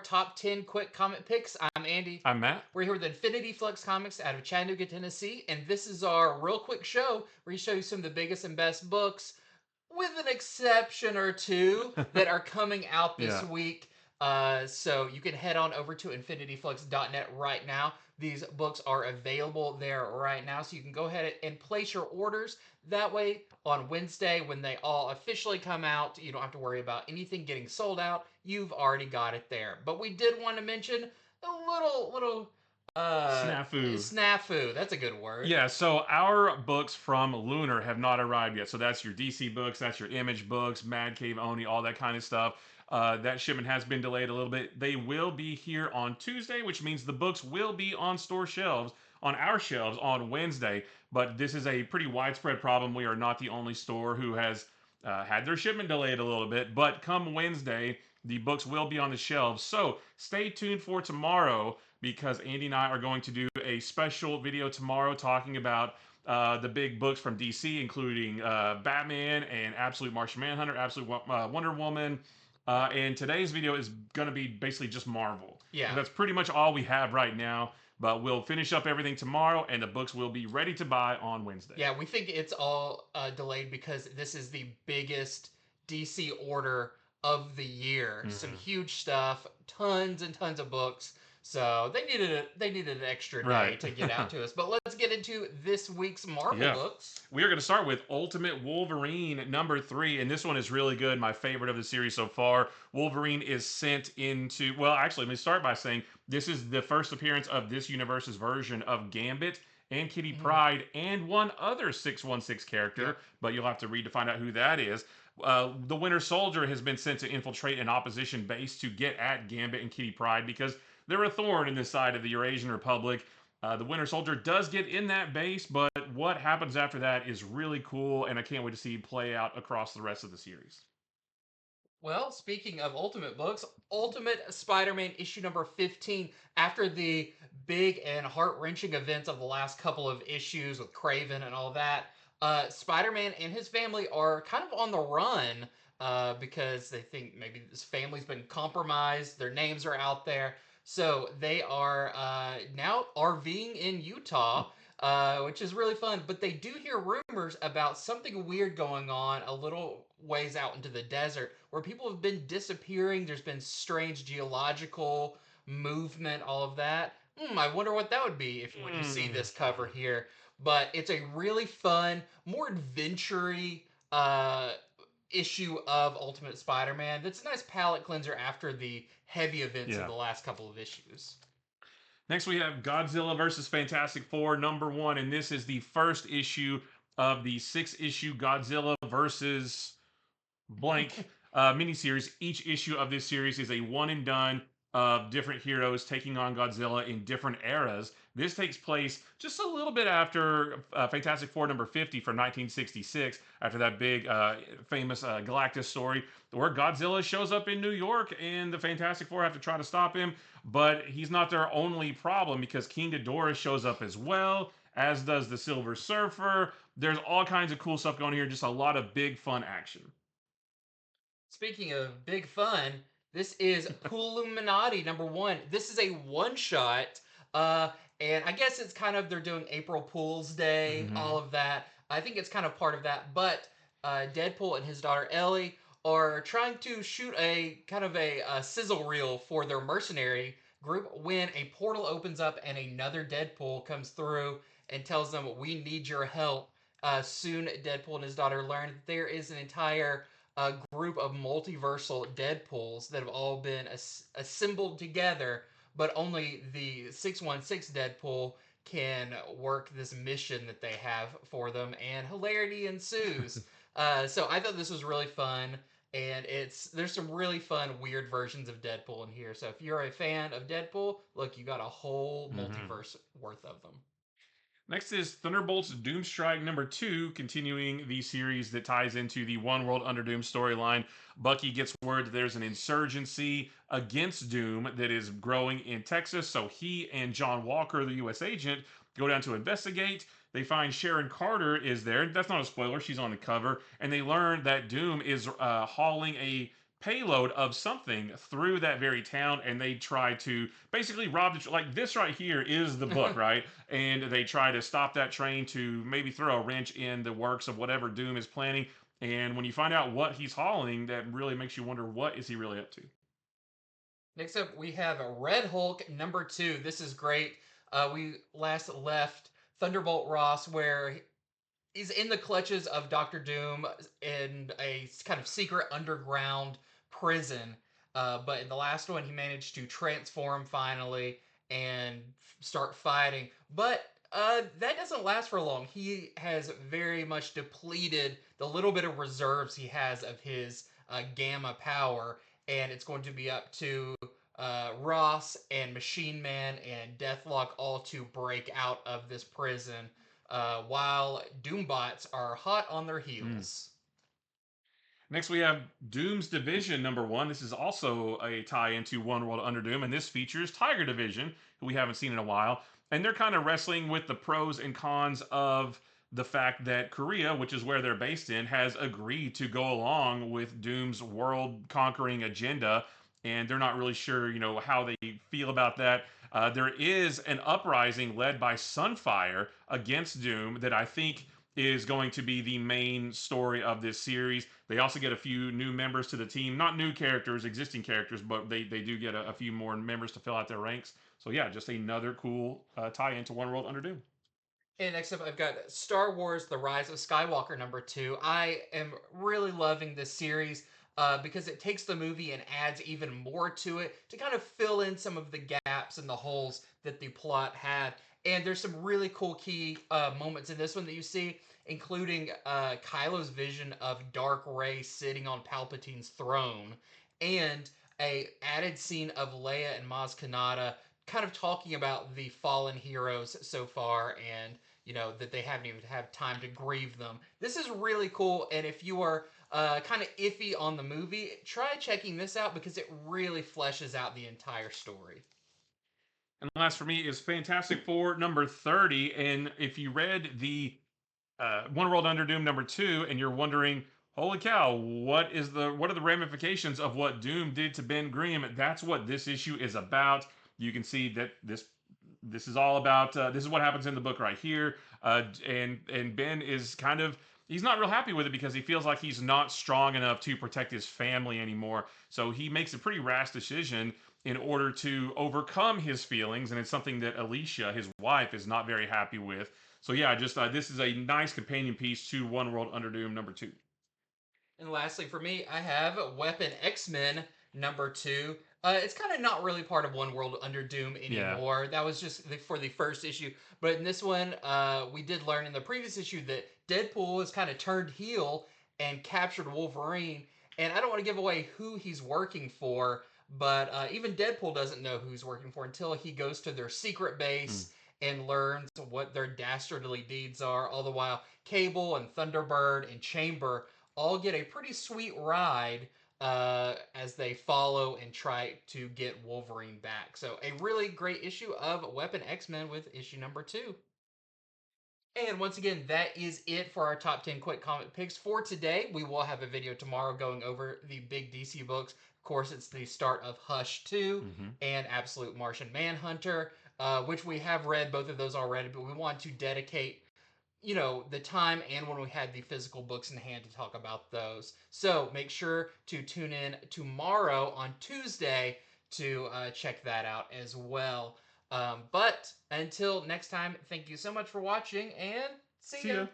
top 10 quick comic picks. I'm Andy. I'm Matt. We're here with Infinity Flux Comics out of Chattanooga, Tennessee, and this is our real quick show where we show you some of the biggest and best books, with an exception or two, that are coming out this Yeah. week. So you can head on over to infinityflux.net right now. These books are available there right now, so you can go ahead and place your orders. That way, on Wednesday, when they all officially come out, you don't have to worry about anything getting sold out. You've already got it there. But we did want to mention a little Snafu. snafu. That's a good word. Yeah, so our books from Lunar have not arrived yet. So that's your DC books, that's your Image books, Mad Cave Oni, all that kind of stuff. That shipment has been delayed a little bit. They will be here on Tuesday, which means the books will be on store shelves, on our shelves on Wednesday. But this is a pretty widespread problem. We are not the only store who has had their shipment delayed a little bit. But come Wednesday, the books will be on the shelves. So stay tuned for tomorrow because Andy and I are going to do a special video tomorrow talking about the big books from DC, including Batman and Absolute Martian Manhunter, Absolute Wonder Woman. And today's video is going to be basically just Marvel. Yeah. That's pretty much all we have right now. But we'll finish up everything tomorrow, and the books will be ready to buy on Wednesday. Yeah, we think it's all delayed because this is the biggest DC order of the year. Some huge stuff, tons and tons of books. So they needed an extra day Right. to get out to us. But let's get into this week's Marvel Yeah. books. We are going to start with Ultimate Wolverine #3, and this one is really good. My favorite of the series so far. Wolverine is sent into. Well, actually, let me start by saying this is the first appearance of this universe's version of Gambit and Kitty Pryde and one other 616 character, Yeah. but you'll have to read to find out who that is. The Winter Soldier has been sent to infiltrate an opposition base to get at Gambit and Kitty Pryde because they're a thorn in this side of the Eurasian Republic. The Winter Soldier does get in that base, but what happens after that is really cool, and I can't wait to see play out across the rest of the series. Well, speaking of Ultimate books, Ultimate Spider-Man issue number 15, after the big and heart-wrenching events of the last couple of issues with Craven and all that, Spider-Man and his family are kind of on the run because they think maybe his family's been compromised, their names are out there. So they are now RVing in Utah, which is really fun. But they do hear rumors about something weird going on a little ways out into the desert where people have been disappearing. There's been strange geological movement, all of that. I wonder what that would be if when you see this cover here. But it's a really fun, more adventure-y issue of Ultimate Spider-Man. That's a nice palate cleanser after the heavy events of the last couple of issues. Next, we have Godzilla vs. Fantastic Four #1, and this is the first issue of the 6-issue Godzilla versus blank miniseries. Each issue of this series is a one and done of different heroes taking on Godzilla in different eras. This takes place just a little bit after Fantastic Four #50 from 1966, after that big famous Galactus story where Godzilla shows up in New York and the Fantastic Four have to try to stop him. But he's not their only problem because King Ghidorah shows up as well, as does the Silver Surfer. There's all kinds of cool stuff going here, just a lot of big fun action. Speaking of big fun, this is Pooluminati #1. This is a one shot, and I guess it's kind of they're doing April Fool's Day, all of that. I think it's kind of part of that. But Deadpool and his daughter Ellie are trying to shoot a kind of a sizzle reel for their mercenary group when a portal opens up and another Deadpool comes through and tells them, "We need your help." Soon, Deadpool and his daughter learn that there is an entire group of multiversal Deadpools that have all been assembled together, but only the 616 Deadpool can work this mission that they have for them, and hilarity ensues. So I thought this was really fun, and there's some really fun, weird versions of Deadpool in here. So if you're a fan of Deadpool, look, you got a whole multiverse worth of them. Next is Thunderbolts Doomstrike #2, continuing the series that ties into the One World Under Doom storyline. Bucky gets word that there's an insurgency against Doom that is growing in Texas, so he and John Walker, the U.S. agent, go down to investigate. They find Sharon Carter is there. That's not a spoiler. She's on the cover. And they learn that Doom is hauling a payload of something through that very town, and they try to basically rob the like this right here is the book, right? And they try to stop that train to maybe throw a wrench in the works of whatever Doom is planning. And when you find out what he's hauling, that really makes you wonder what is he really up to. Next up, we have Red Hulk #2. This is great. We last left Thunderbolt Ross, where he's in the clutches of Doctor Doom in a kind of secret underground prison. But in the last one, he managed to transform finally and start fighting. But that doesn't last for long. He has very much depleted the little bit of reserves he has of his gamma power, and it's going to be up to Ross and Machine Man and Deathlock all to break out of this prison while Doombots are hot on their Mm. heels. Next, we have Doom's Division #1. This is also a tie into One World Under Doom, and this features Tiger Division, who we haven't seen in a while. And they're kind of wrestling with the pros and cons of the fact that Korea, which is where they're based in, has agreed to go along with Doom's world conquering agenda. And they're not really sure, how they feel about that. There is an uprising led by Sunfire against Doom that I think is going to be the main story of this series. They also get a few new members to the team, not new characters, existing characters, but they do get a few more members to fill out their ranks. So yeah, just another cool tie into One World Under Doom. And next up, I've got Star Wars: The Rise of Skywalker #2. I am really loving this series because it takes the movie and adds even more to it to kind of fill in some of the gaps and the holes that the plot had. And there's some really cool key moments in this one that you see, including Kylo's vision of Dark Rey sitting on Palpatine's throne, and a added scene of Leia and Maz Kanata kind of talking about the fallen heroes so far, and that they haven't even had time to grieve them. This is really cool, and if you are kind of iffy on the movie, try checking this out because it really fleshes out the entire story. And last for me is Fantastic Four #30. And if you read the One World Under Doom #2, and you're wondering, holy cow, what are the ramifications of what Doom did to Ben Grimm? That's what this issue is about. You can see that this is all about this is what happens in the book right here. And Ben is kind of he's not real happy with it because he feels like he's not strong enough to protect his family anymore. So he makes a pretty rash decision in order to overcome his feelings, and it's something that Alicia, his wife, is not very happy with. So yeah, just this is a nice companion piece to One World Under Doom #2. And lastly, for me, I have Weapon X-Men #2. It's kind of not really part of One World Under Doom Yeah. anymore. That was just for the first issue. But in this one, we did learn in the previous issue that Deadpool has kind of turned heel and captured Wolverine. And I don't want to give away who he's working for, but even Deadpool doesn't know who he's working for until he goes to their secret Mm. base and learns what their dastardly deeds are. All the while, Cable and Thunderbird and Chamber all get a pretty sweet ride as they follow and try to get Wolverine back. So, a really great issue of Weapon X-Men with issue #2. And once again, that is it for our top 10 quick comic picks for today. We will have a video tomorrow going over the big DC books. Of course, it's the start of Hush 2 Hmm. and Absolute Martian Manhunter, which we have read both of those already, but we want to dedicate the time and when we had the physical books in hand to talk about those. So make sure to tune in tomorrow on Tuesday to check that out as well. But until next time, thank you so much for watching and see See ya. ya.